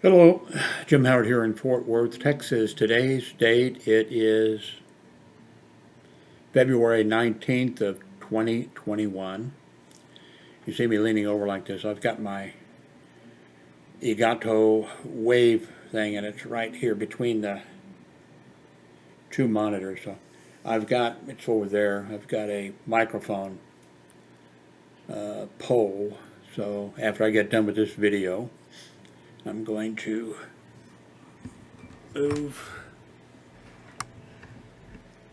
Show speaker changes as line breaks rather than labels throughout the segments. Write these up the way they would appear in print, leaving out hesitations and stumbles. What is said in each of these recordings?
Hello, Jim Howard here in Fort Worth, Texas. Today's date, it is February 19th of 2021. You see me leaning over like this. I've got my Elgato Wave thing, and it's right here between the two monitors. So it's over there. I've got a microphone pole. So after I get done with this video, I'm going to move.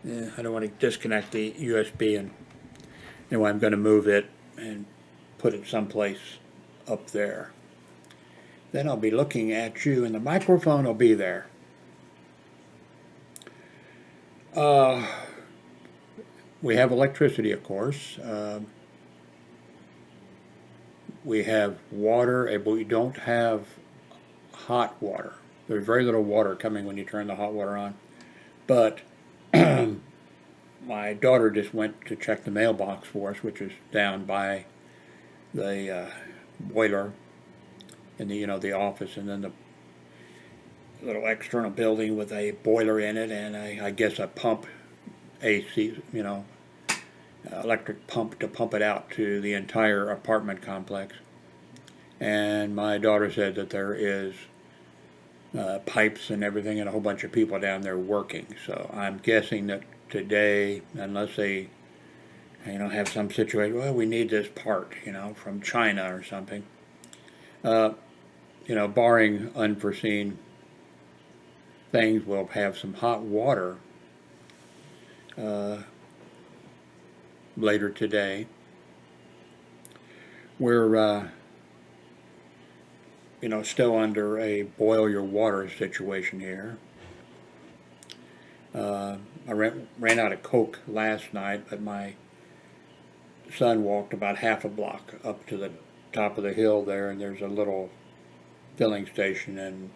Yeah, I don't want to disconnect the USB, and anyway, I'm going to move it and put it someplace up there. Then I'll be looking at you, and the microphone will be there. We have electricity, of course. We have water, but we don't have hot water. There's very little water coming when you turn the hot water on. But my daughter just went to check the mailbox for us, which is down by the boiler in the office, and then the little external building with a boiler in it, and I guess a pump, AC, electric pump to pump it out to the entire apartment complex. And my daughter said that there is pipes and everything, and a whole bunch of people down there working. So I'm guessing that today, unless they have some situation, well, we need this part, from China or something. Barring unforeseen things, we'll have some hot water later today. We're, still under a boil your water situation here. I ran out of Coke last night, but my son walked about half a block up to the top of the hill there, and there's a little filling station, and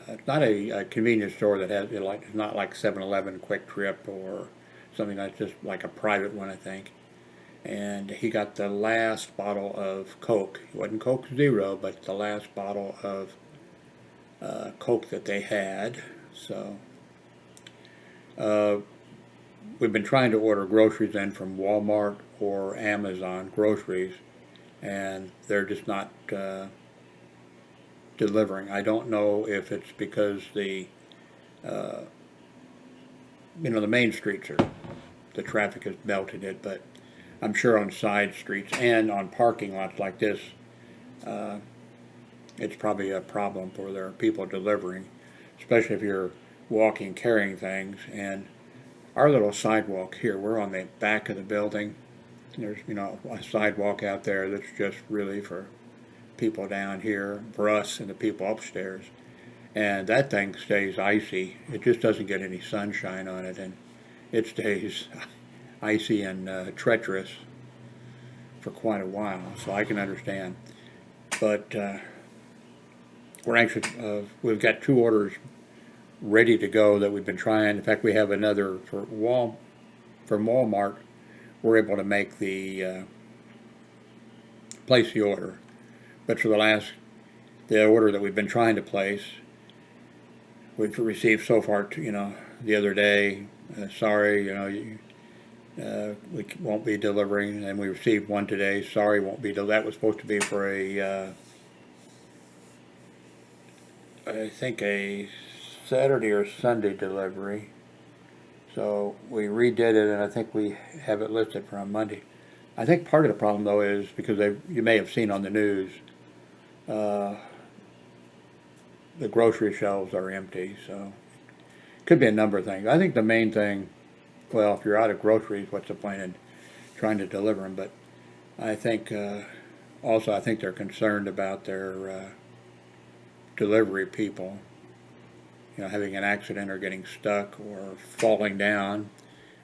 it's not a convenience store that has it's not like 7-Eleven, Quick Trip, or something that's just like a private one, I think. And he got the last bottle of Coke. It wasn't Coke Zero, but the last bottle of Coke that they had. So we've been trying to order groceries in from Walmart or Amazon groceries, and they're just not delivering. I don't know if it's because the main streets the traffic has melted it, but I'm sure on side streets and on parking lots like this, it's probably a problem for their people delivering, especially if you're walking, carrying things. And our little sidewalk here, we're on the back of the building. There's, a sidewalk out there that's just really for people down here, for us and the people upstairs. And that thing stays icy. It just doesn't get any sunshine on it, and it stays icy and treacherous for quite a while, so I can understand. But we're anxious. We've got 2 orders ready to go that we've been trying. In fact, we have another for Walmart. We're able to make the place the order, but for the order that we've been trying to place, we've received so far. The other day, sorry, we won't be delivering, and we received one today. Sorry, won't be. That was supposed to be for I think a Saturday or Sunday delivery. So we redid it, and I think we have it listed for on Monday. I think part of the problem, though, is because you may have seen on the news, the grocery shelves are empty. So it could be a number of things. I think the main thing, well, if you're out of groceries, what's the point in trying to deliver them? But I think also I think they're concerned about their delivery people, having an accident or getting stuck or falling down.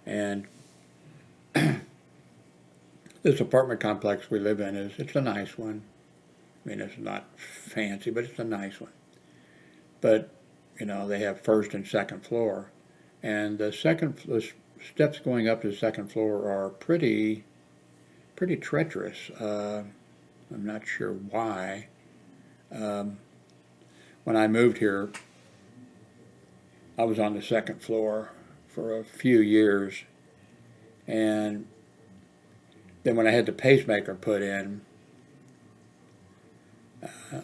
And this apartment complex we live in it's a nice one. I mean, it's not fancy, but it's a nice one. But they have first and second floor, and the steps going up to the second floor are pretty treacherous. I'm not sure why. When when I moved here, I was on the second floor for a few years, and then when I had the pacemaker put in,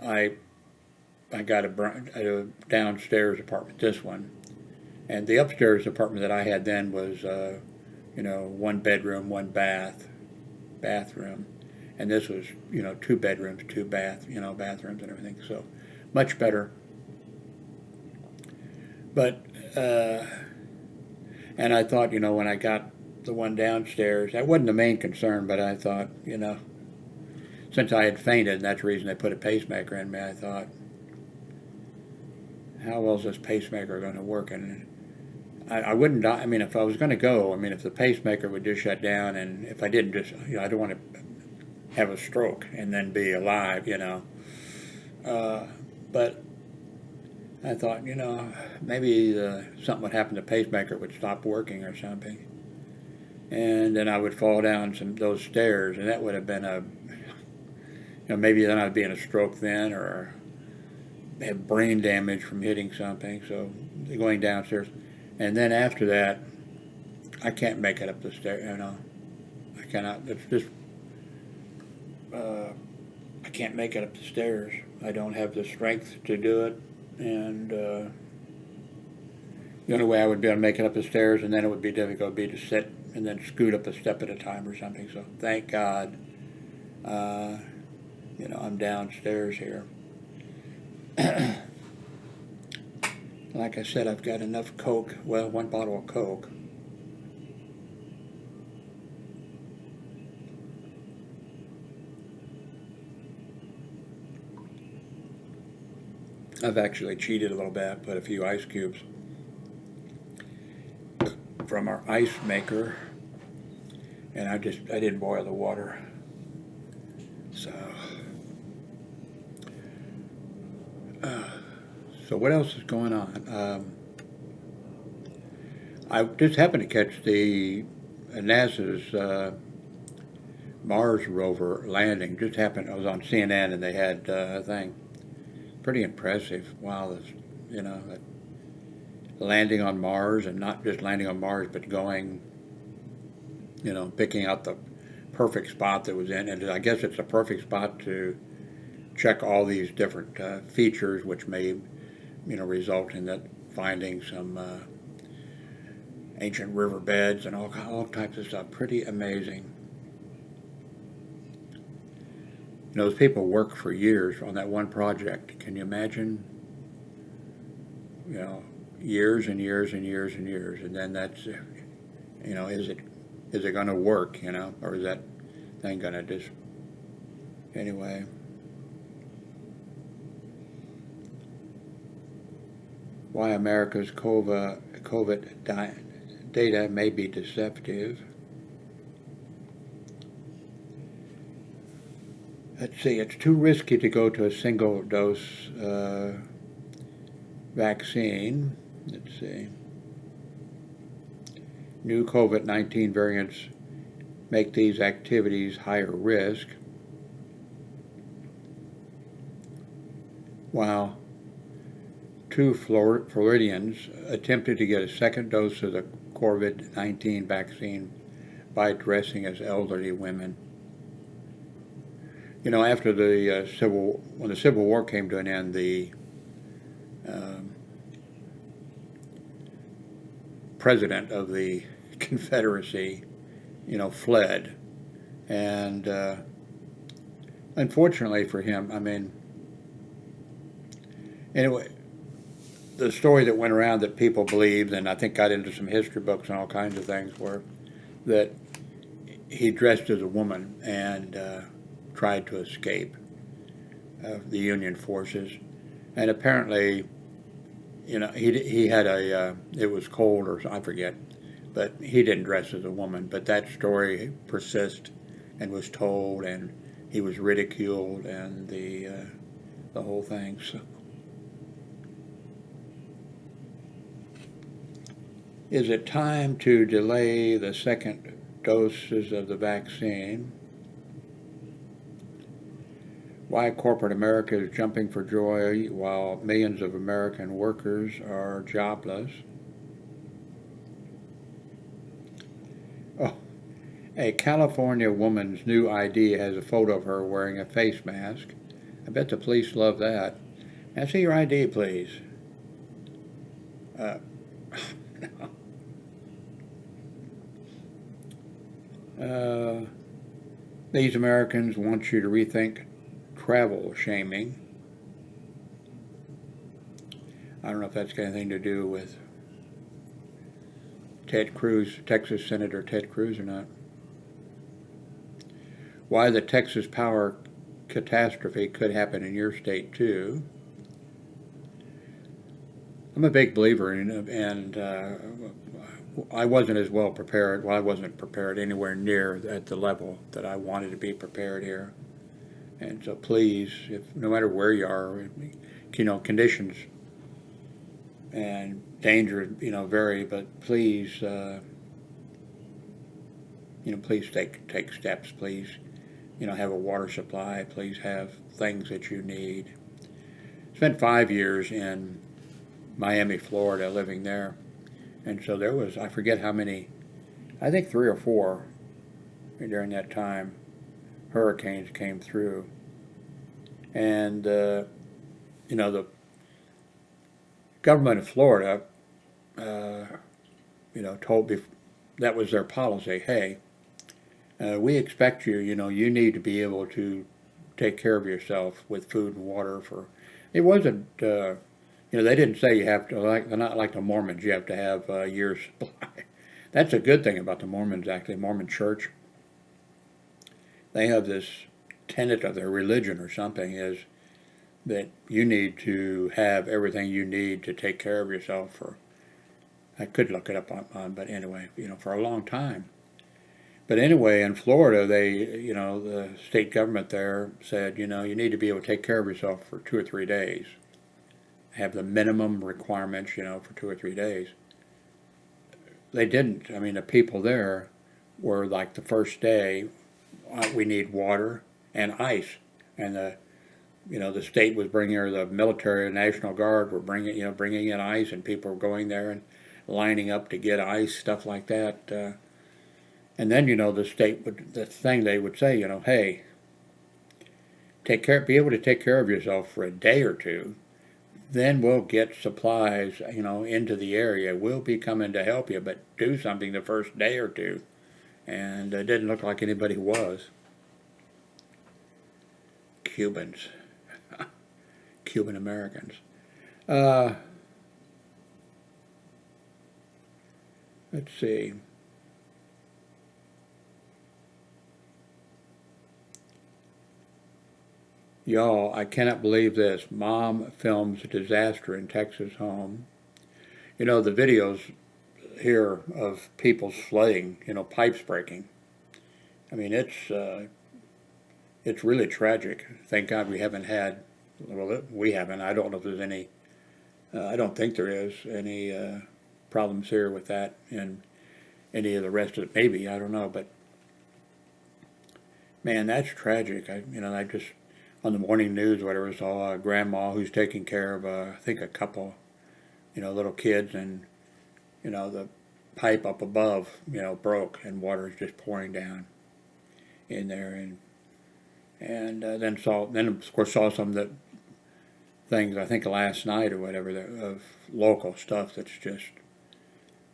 I got a downstairs apartment, this one, and the upstairs apartment that I had then was, one bedroom, one bathroom, and this was, 2 bedrooms, bathrooms and everything, so much better. But, and I thought, when I got the one downstairs, that wasn't the main concern, but I thought, since I had fainted, and that's the reason they put a pacemaker in me, I thought, how well is this pacemaker going to work? And I wouldn't die. I mean, if I was going to go, if the pacemaker would just shut down, and if I didn't just, I don't want to have a stroke and then be alive, But I thought, maybe something would happen to the pacemaker, it would stop working or something. And then I would fall down those stairs, and that would have been maybe then I'd be in a stroke then, or have brain damage from hitting something, so going downstairs. And then after that, I can't make it up the stairs, I cannot, it's just, I can't make it up the stairs. I don't have the strength to do it, and the only way I would be able to make it up the stairs, and then it would be difficult, would be to sit and then scoot up a step at a time or something, so thank God, I'm downstairs here. Like I said, I've got enough Coke, well, 1 bottle of Coke. I've actually cheated a little bit, put a few ice cubes from our ice maker, and I didn't boil the water. So what else is going on? I just happened to catch the NASA's Mars rover landing. Just happened. I was on CNN, and they had a thing. Pretty impressive. Wow, landing on Mars, and not just landing on Mars, but going, picking out the perfect spot that was in. And I guess it's a perfect spot to check all these different features, which may, result in that finding some ancient riverbeds and all types of stuff. Pretty amazing. Those people work for years on that one project. Can you imagine? Years and years and years and years, and then that's, is it going to work? Or is that thing going to just anyway? Why America's COVID data may be deceptive. Let's see, it's too risky to go to a single dose vaccine. Let's see. New COVID-19 variants make these activities higher risk. Wow. 2 Floridians attempted to get a second dose of the COVID-19 vaccine by dressing as elderly women. After when the Civil War came to an end, the president of the Confederacy, fled, and unfortunately for him, anyway. The story that went around that people believed, and I think got into some history books and all kinds of things, were that he dressed as a woman and tried to escape the Union forces. And apparently, he had it was cold or I forget, but he didn't dress as a woman. But that story persists and was told, and he was ridiculed, and the whole thing. So. Is it time to delay the second doses of the vaccine? Why corporate America is jumping for joy while millions of American workers are jobless. Oh, a California woman's new ID has a photo of her wearing a face mask. I bet the police love that. May I see your ID, please? Uh, these Americans want you to rethink travel shaming. I don't know if that's got anything to do with Ted Cruz, Texas Senator Ted Cruz or not. Why the Texas power catastrophe could happen in your state too. I'm a big believer in it, and I wasn't as well prepared. Well, I wasn't prepared anywhere near at the level that I wanted to be prepared here. And so please, no matter where you are, conditions and danger, vary, but please, please take steps. Please, have a water supply. Please have things that you need. Spent 5 years in Miami, Florida, living there. And so there was, I forget how many, I think 3 or 4 during that time, hurricanes came through. And, the government of Florida, told me, that was their policy, hey, we expect you, you need to be able to take care of yourself with food and water for, it wasn't, they didn't say you have to, they're not like the Mormons, you have to have a year's supply. That's a good thing about the Mormons, actually, Mormon church. They have this tenet of their religion or something is that you need to have everything you need to take care of yourself for, I could look it up on but anyway, for a long time. But anyway, in Florida, they, the state government there said, you need to be able to take care of yourself for 2 or 3 days. Have the minimum requirements, for 2 or 3 days. They didn't. I mean, the people there were like the first day, we need water and ice. And the state was bringing, or the military, National Guard were bringing in ice, and people were going there and lining up to get ice, stuff like that. And then, the state would, the thing they would say, hey, be able to take care of yourself for a day or two. Then we'll get supplies, into the area. We'll be coming to help you, but do something the first day or two. And it didn't look like anybody was. Cubans. Cuban Americans. Let's see. Y'all, I cannot believe this. Mom films disaster in Texas home. The videos here of people flooding, pipes breaking. I mean, it's really tragic. Thank God we haven't had, well, we haven't. I don't know if there's any, I don't think there is any problems here with that and any of the rest of it. Maybe, I don't know. But, man, that's tragic. I just, on the morning news, whatever, saw a grandma who's taking care of, I think, a couple, little kids, and, the pipe up above, broke, and water is just pouring down in there, and then of course saw some of the things, I think last night or whatever, of local stuff that's just,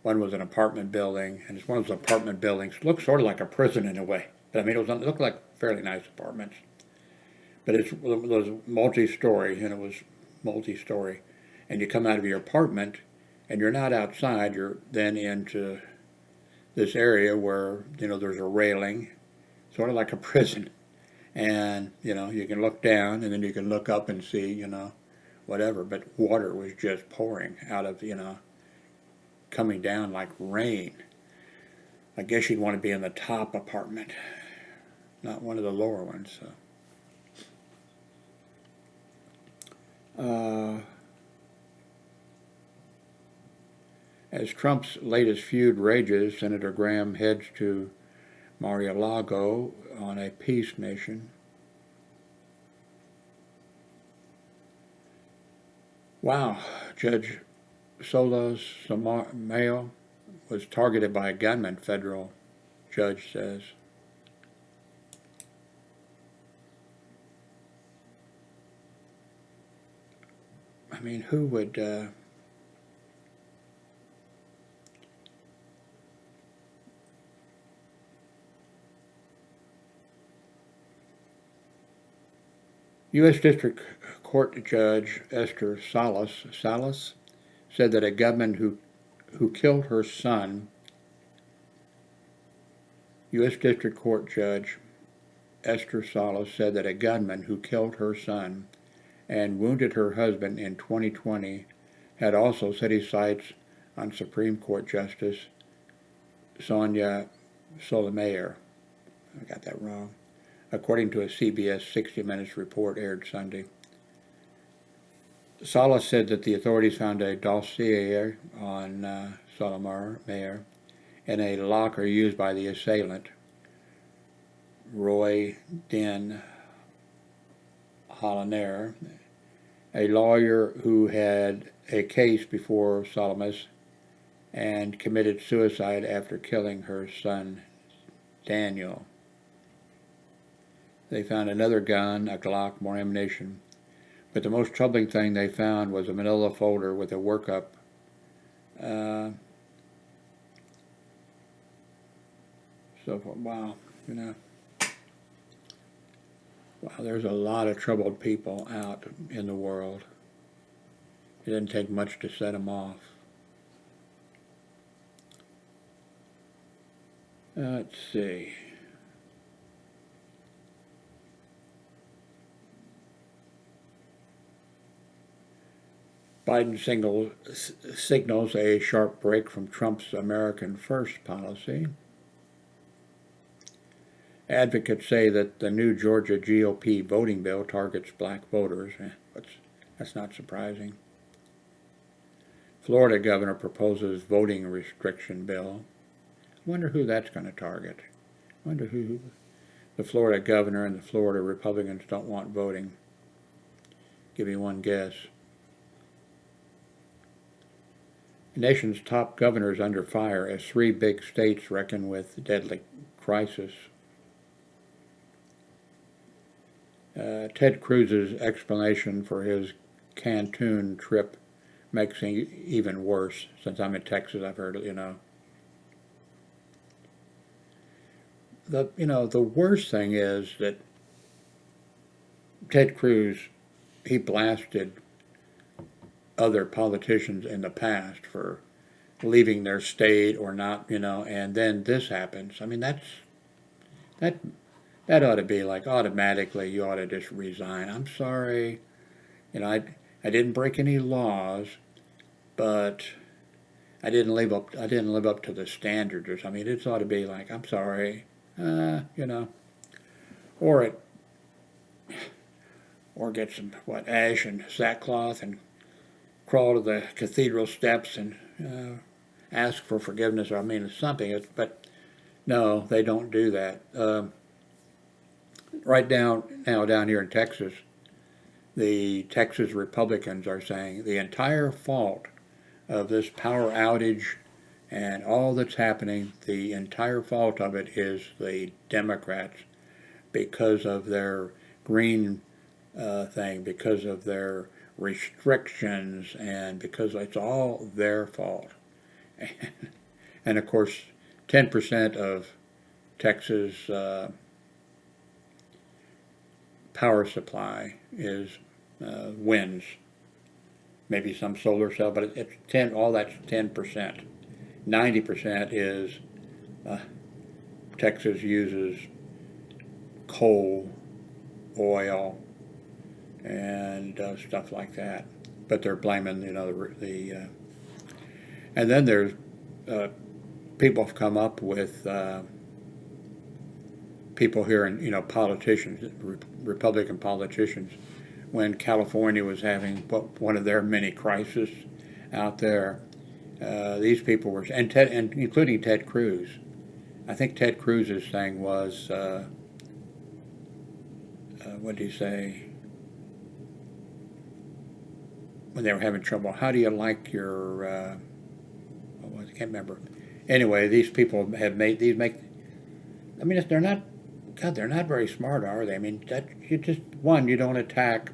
one was an apartment building, and it's one of those apartment buildings, looks sort of like a prison in a way, but I mean, it looked like fairly nice apartments. But it was multi-story, and it was multi-story. And you come out of your apartment, and you're not outside, you're then into this area where, there's a railing, sort of like a prison. And, you can look down, and then you can look up and see, whatever. But water was just pouring out of, coming down like rain. I guess you'd want to be in the top apartment, not one of the lower ones, so. As Trump's latest feud rages, Senator Graham heads to Mar-a-Lago on a peace mission. Wow, Judge Sotomayor was targeted by a gunman, federal judge says. I mean, who would... U.S. District Court Judge Esther Salas said that a gunman who killed her son, U.S. District Court Judge Esther Salas said that a gunman who killed her son and wounded her husband in 2020 had also set his sights on Supreme Court Justice Sonia Sotomayor. I got that wrong. According to a CBS 60 Minutes report aired Sunday. Salas said that the authorities found a dossier on Sotomayor in a locker used by the assailant, Roy Den Holliner, a lawyer who had a case before Salamis and committed suicide after killing her son, Daniel. They found another gun, a Glock, more ammunition. But the most troubling thing they found was a manila folder with a workup. Wow, you know. Wow, there's a lot of troubled people out in the world. It didn't take much to set them off. Let's see. Biden signals a sharp break from Trump's American First policy. Advocates say that the new Georgia GOP voting bill targets black voters. That's not surprising. Florida governor proposes voting restriction bill. I wonder who that's going to target. I wonder who the Florida governor and the Florida Republicans don't want voting. Give me one guess. The nation's top governors under fire as 3 big states reckon with deadly crisis. Ted Cruz's explanation for his Cancun trip makes it even worse. Since I'm in Texas, I've heard it, you know. The worst thing is that Ted Cruz, he blasted other politicians in the past for leaving their state or not, you know, and then this happens. I mean, that ought to be like automatically you ought to just resign. I'm sorry, you know, I didn't break any laws, but I didn't live up to the standards or something. It ought to be like, I'm sorry, you know, or get some ash and sackcloth and crawl to the cathedral steps and ask for forgiveness. Or I mean, it's something. But no, they don't do that. Right now down here in Texas, the Texas Republicans are saying the entire fault of this power outage and all that's happening, the entire fault of it is the Democrats because of their green thing, because of their restrictions, and because it's all their fault. And of course, 10% of Texas power supply is winds, maybe some solar cell, but it's 10. All that's 10%. 90% is Texas uses coal, oil, and stuff like that. But they're blaming, you know, and then there's people have come up with people here, and you know, politicians, Republican politicians, when California was having one of their many crises out there. These people were, and including Ted Cruz. I think Ted Cruz's thing was, what did he say? when they were having trouble, how do you like your, I can't remember. Anyway, these people have made these make. I mean, they're not. God, they're not very smart, are they? I mean, that you just one, you don't attack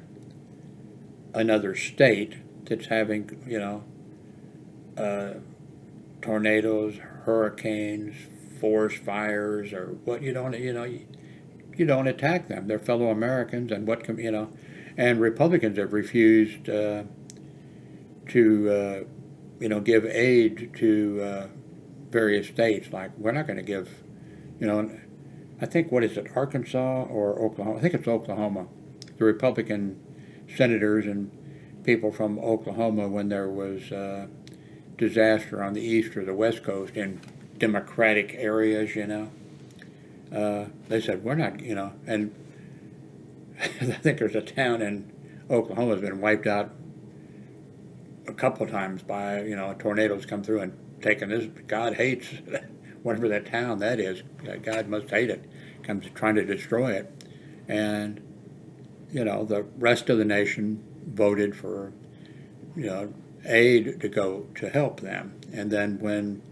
another state that's having, tornadoes, hurricanes, forest fires, or what. You don't attack them. They're fellow Americans, and and Republicans have refused to give aid to various states. Like, we're not going to give, I think, what is it, Arkansas or Oklahoma? I think it's Oklahoma. The Republican senators and people from Oklahoma, when there was disaster on the east or the west coast in Democratic areas, they said, we're not, and I think there's a town in Oklahoma that's been wiped out a couple of times by, tornadoes come through and taken this. God hates whatever that town that is. God must hate it. Comes trying to destroy it. And, the rest of the nation voted for, aid to go to help them. And then when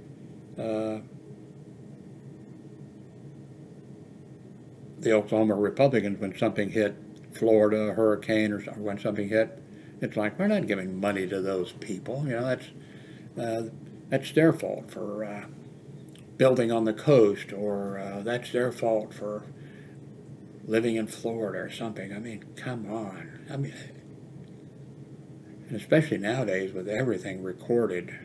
the Oklahoma Republicans, when something hit Florida, a hurricane, or when something hit, it's like, we're not giving money to those people. That's their fault for building on the coast, or that's their fault for living in Florida or something. I mean, come on. I mean, and especially nowadays with everything recorded.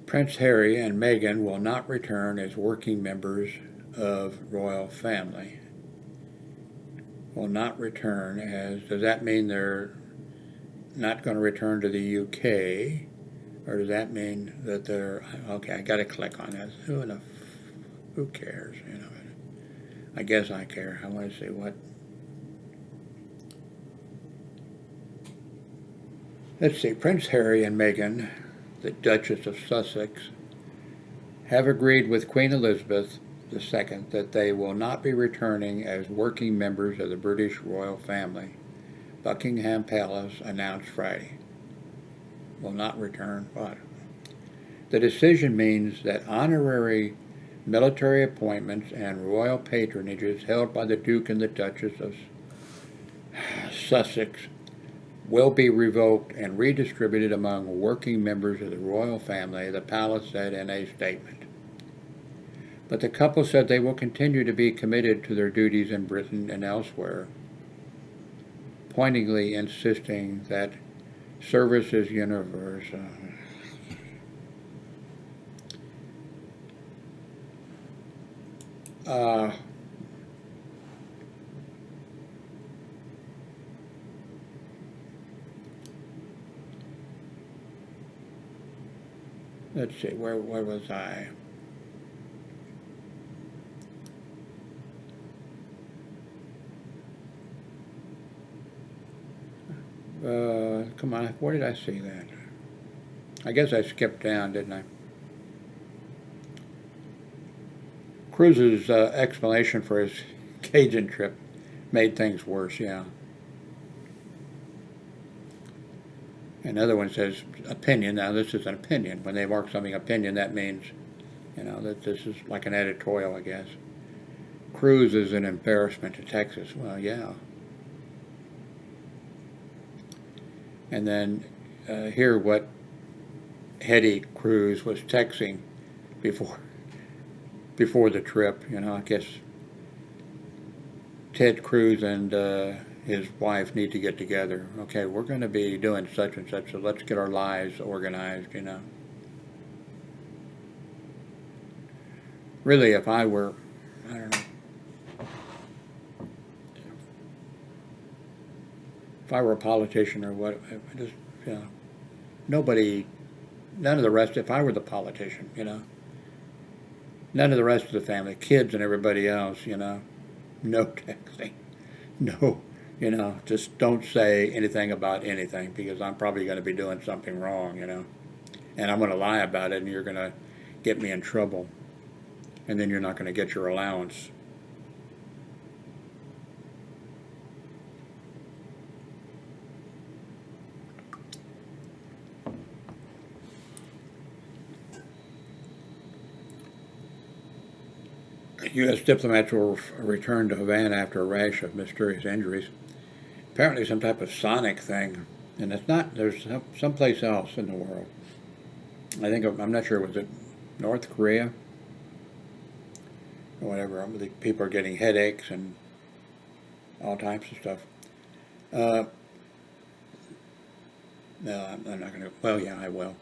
Prince Harry and Meghan will not return as working members of royal family. Will not return as, does that mean they're not going to return to the UK? Or does that mean that they're, okay, I got to click on that. Who cares, I guess I care. I want to see what. Let's see, Prince Harry and Meghan, the Duchess of Sussex, have agreed with Queen Elizabeth II that they will not be returning as working members of the British royal family. Buckingham Palace announced Friday. Will not return what? The decision means that honorary military appointments and royal patronages held by the Duke and the Duchess of Sussex will be revoked and redistributed among working members of the royal family, the palace said in a statement. But the couple said they will continue to be committed to their duties in Britain and elsewhere, pointedly insisting that service is universal. Let's see, where was I? Come on, where did I see that? I guess I skipped down, didn't I? Cruise's explanation for his Cajun trip made things worse, yeah. Another one says opinion. Now this is an opinion. When they mark something opinion, that means, that this is like an editorial, I guess. Cruise is an embarrassment to Texas. Well, yeah. And then hear what Hetty Cruz was texting before the trip. I guess Ted Cruz and his wife need to get together. Okay, we're going to be doing such and such, so let's get our lives organized, Really, if I were, I don't know, if I were a politician or what, just, nobody, none of the rest, if I were the politician, none of the rest of the family, kids and everybody else, no texting, no, just don't say anything about anything, because I'm probably going to be doing something wrong, and I'm going to lie about it, and you're going to get me in trouble, and then you're not going to get your allowance. U.S. diplomats will return to Havana after a rash of mysterious injuries. Apparently some type of sonic thing, and it's not, there's someplace else in the world. I think, I'm not sure, was it North Korea? Or whatever, the people are getting headaches and all types of stuff. No, I'm not going to, well, yeah, I will.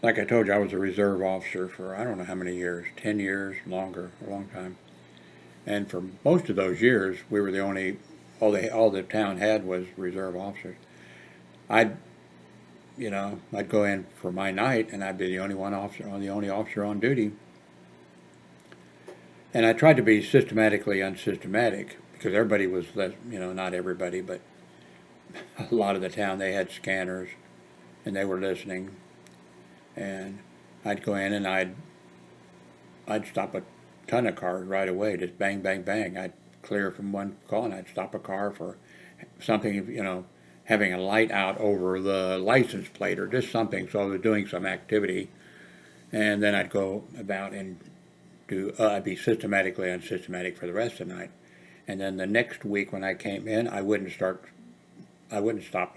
Like I told you, I was a reserve officer for I don't know how many years, 10 years, longer, a long time. And for most of those years, we were the only, all the town had was reserve officers. I'd, I'd go in for my night, and I'd be the only officer on duty. And I tried to be systematically unsystematic because everybody was less, not everybody, but a lot of the town, they had scanners, and they were listening. And I'd go in and I'd stop a ton of cars right away, just bang, bang, bang. I'd clear from one call and I'd stop a car for something, having a light out over the license plate or just something, so I was doing some activity. And then I'd go about and I'd be systematically unsystematic for the rest of the night. And then the next week when I came in, I wouldn't stop a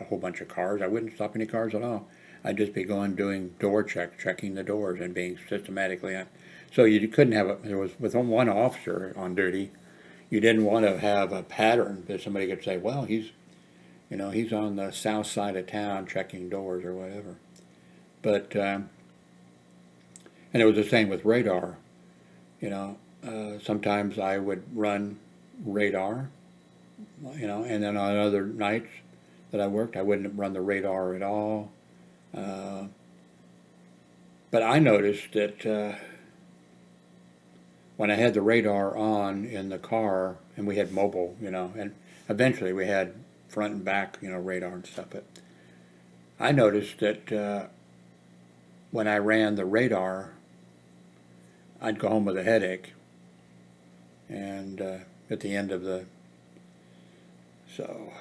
whole bunch of cars. I wouldn't stop any cars at all. I'd just be doing door checking the doors and being systematically on. So you couldn't there was, with one officer on duty, you didn't want to have a pattern that somebody could say, well, he's on the south side of town checking doors or whatever. But, and it was the same with radar. Sometimes I would run radar, and then on other nights that I worked, I wouldn't run the radar at all. But I noticed that when I had the radar on in the car, and we had mobile, and eventually we had front and back, radar and stuff, but I noticed that when I ran the radar, I'd go home with a headache, and at the end of so...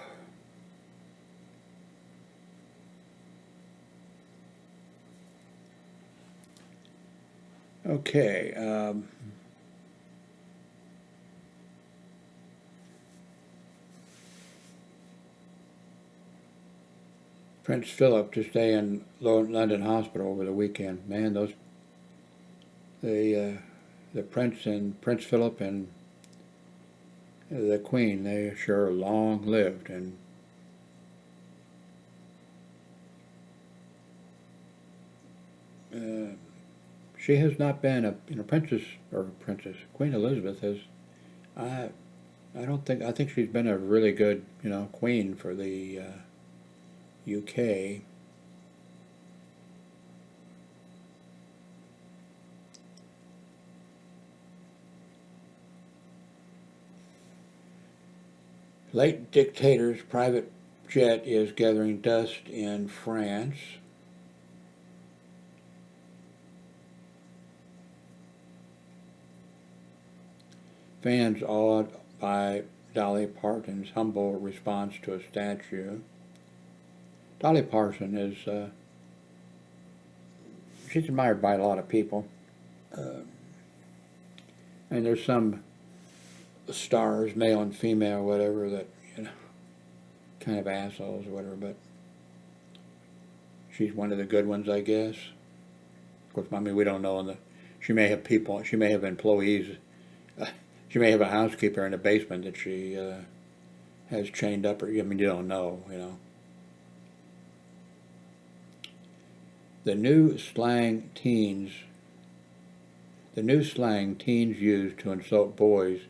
Okay. Prince Philip to stay in London Hospital over the weekend. Man, the Prince and Prince Philip and the Queen, they sure long lived, and she has not been a princess. Queen Elizabeth has. I think she's been a really good queen for the UK. Late dictator's private jet is gathering dust in France. Fans awed by Dolly Parton's humble response to a statue. Dolly Parton is, she's admired by a lot of people. And there's some stars, male and female, whatever, that, kind of assholes or whatever, but she's one of the good ones, I guess. Of course, we don't know. She may have employees. She may have a housekeeper in the basement that she has chained up, or you don't know, The new slang teens use to insult boys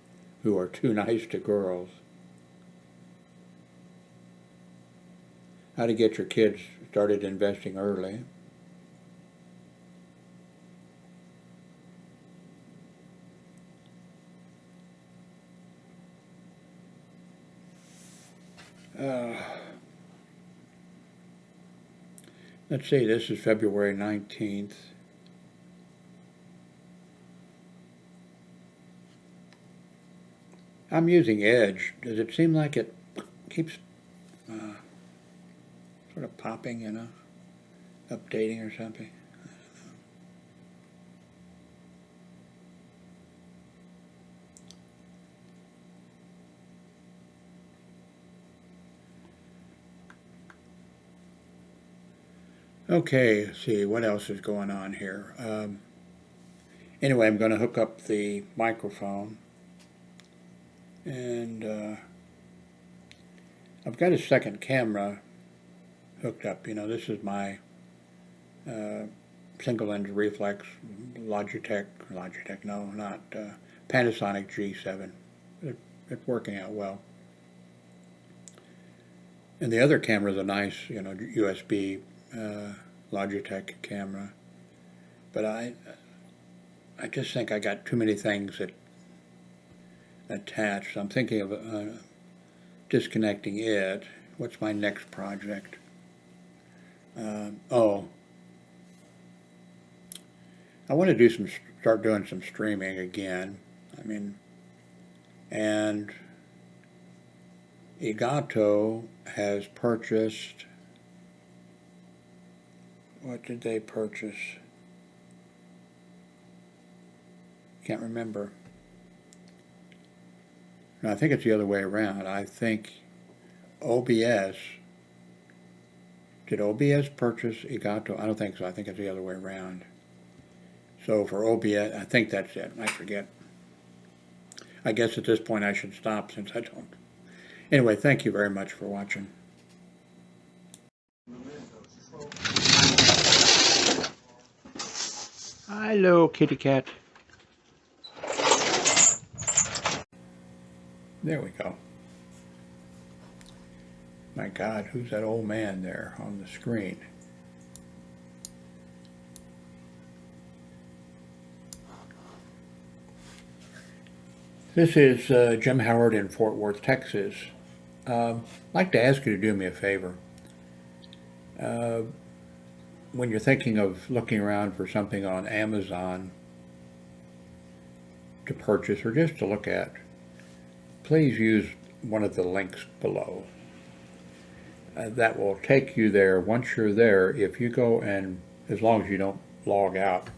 who are too nice to girls. How to get your kids started investing early. Let's see, this is February 19th. I'm using Edge. Does it seem like it keeps sort of popping, updating or something? Okay, let's see what else is going on here. Anyway, I'm going to hook up the microphone, and I've got a second camera hooked up. You know, this is my single lens reflex Logitech, no, not Panasonic G7. It's working out well. And the other camera is a nice, you know, USB Logitech camera. But I just think I got too many things that attached. I'm thinking of disconnecting it. What's my next project? Oh, I want to start doing some streaming again. I mean, and Elgato has purchased, what did they purchase? Can't remember. No, I think it's the other way around. I think OBS, did OBS purchase Elgato? I don't think so. I think it's the other way around. So for OBS, I think that's it. I forget. I guess at this point I should stop since I don't. Anyway, thank you very much for watching. Hello, kitty cat. There we go. My God, who's that old man there on the screen? This is Jim Howard in Fort Worth, Texas. I'd like to ask you to do me a favor. When you're thinking of looking around for something on Amazon to purchase or just to look at, please use one of the links below. That will take you there. Once you're there, if you go and, as long as you don't log out,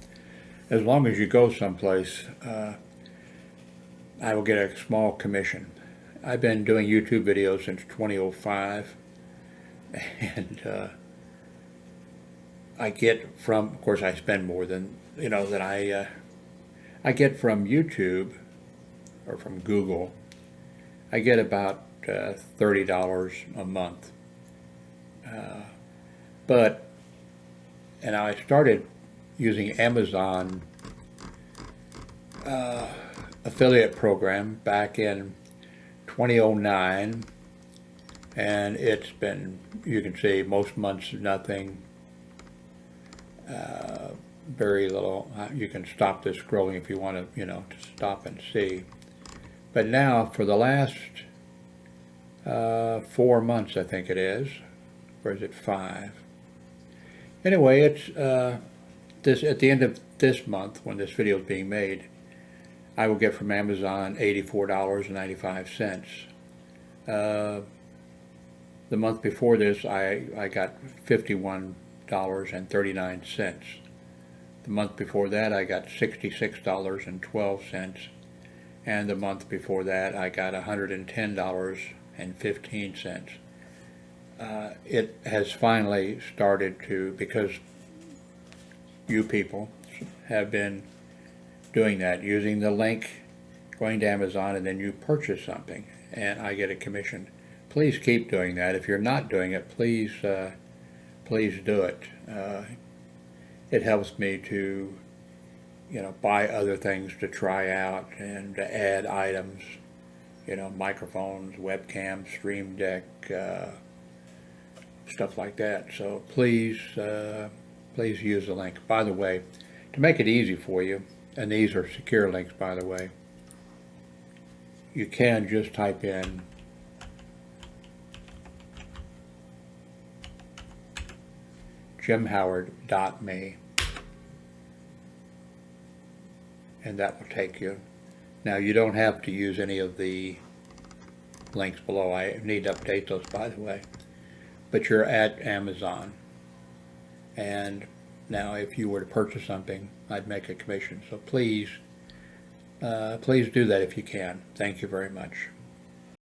as long as you go someplace, I will get a small commission. I've been doing YouTube videos since 2005, and I get from, of course I spend more than, you know, that I get from YouTube, or from Google, I get about $30 a month. And I started using Amazon affiliate program back in 2009, and it's been, you can see most months nothing, very little. You can stop this scrolling if you want to, you know, to stop and see. But now for the last 4 months, I think it is, or is it 5? Anyway, it's this at the end of this month, when this video is being made, I will get from Amazon $84.95. The month before this, I got $51.39. The month before that, I got $66.12. And the month before that, I got $110.15. It has finally started to, because you people have been doing that, using the link, going to Amazon, and then you purchase something, and I get a commission. Please keep doing that. If you're not doing it, please please do it. It helps me to, you know, buy other things to try out and to add items, you know, microphones, webcams, Stream Deck, stuff like that. So please, please use the link. By the way, to make it easy for you, and these are secure links, by the way, you can just type in jimhoward.me, and that will take you. Now, you don't have to use any of the links below. I need to update those, by the way. But you're at Amazon, and now if you were to purchase something, I'd make a commission. So please, please do that if you can. Thank you very much.